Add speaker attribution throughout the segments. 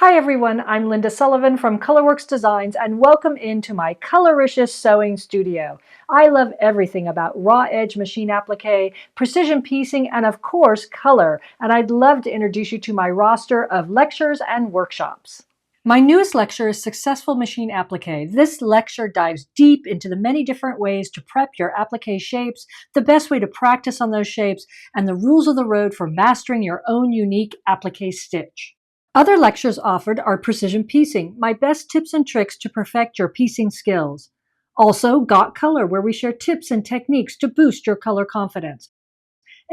Speaker 1: Hi everyone, I'm Linda Sullivan from Colorworks Designs and welcome into my Coloricious Sewing Studio. I love everything about raw edge machine applique, precision piecing, and of course color, and I'd love to introduce you to my roster of lectures and workshops. My newest lecture is Successful Machine Applique. This lecture dives deep into the many different ways to prep your applique shapes, the best way to practice on those shapes, and the rules of the road for mastering your own unique applique stitch. Other lectures offered are Precision Piecing, my best tips and tricks to perfect your piecing skills. Also, Got Color, where we share tips and techniques to boost your color confidence.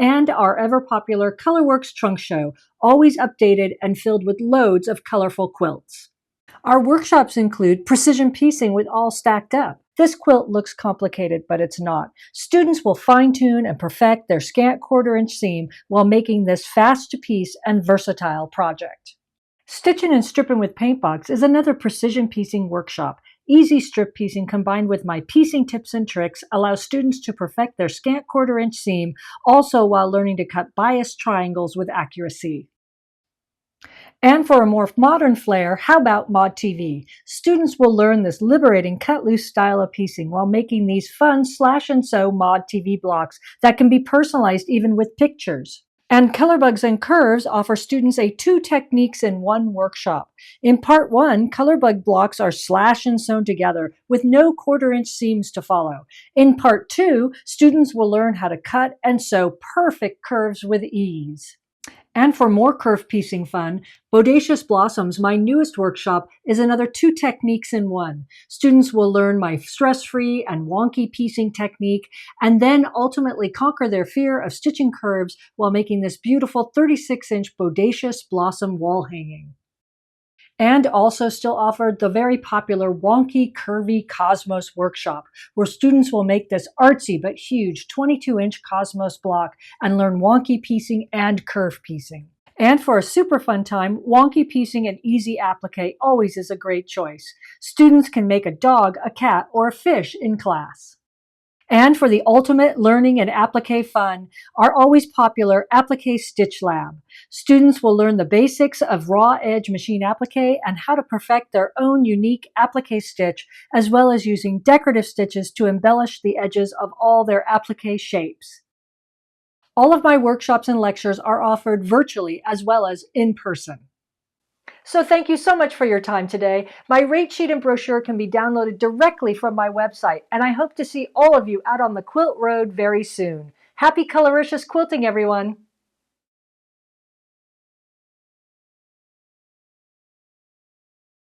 Speaker 1: And our ever-popular Colorworks Trunk Show, always updated and filled with loads of colorful quilts. Our workshops include Precision Piecing with All Stacked Up. This quilt looks complicated, but it's not. Students will fine-tune and perfect their scant quarter-inch seam while making this fast-to-piece and versatile project. Stitching and Stripping with Paintbox is another precision piecing workshop. Easy strip piecing combined with my piecing tips and tricks allows students to perfect their scant quarter-inch seam, also while learning to cut biased triangles with accuracy. And for a more modern flair, how about Mod TV? Students will learn this liberating cut-loose style of piecing while making these fun slash-and-sew Mod TV blocks that can be personalized even with pictures. And Colorbugs and Curves offer students a 2 techniques in 1 workshop. In part 1, Colorbug blocks are slashed and sewn together with no quarter-inch seams to follow. In part 2, students will learn how to cut and sew perfect curves with ease. And for more curve piecing fun, Bodacious Blossoms, my newest workshop, is another 2 techniques in 1. Students will learn my stress-free and wonky piecing technique, and then ultimately conquer their fear of stitching curves while making this beautiful 36-inch Bodacious Blossom wall hanging. And also still offered the very popular Wonky Curvy Cosmos workshop, where students will make this artsy but huge 22-inch Cosmos block and learn wonky piecing and curve piecing. And for a super fun time, wonky piecing and easy applique always is a great choice. Students can make a dog, a cat, or a fish in class. And for the ultimate learning and applique fun, our always popular Applique Stitch Lab. Students will learn the basics of raw edge machine applique and how to perfect their own unique applique stitch, as well as using decorative stitches to embellish the edges of all their applique shapes. All of my workshops and lectures are offered virtually as well as in person. So thank you so much for your time today. My rate sheet and brochure can be downloaded directly from my website, and I hope to see all of you out on the quilt road very soon. Happy coloricious quilting, everyone!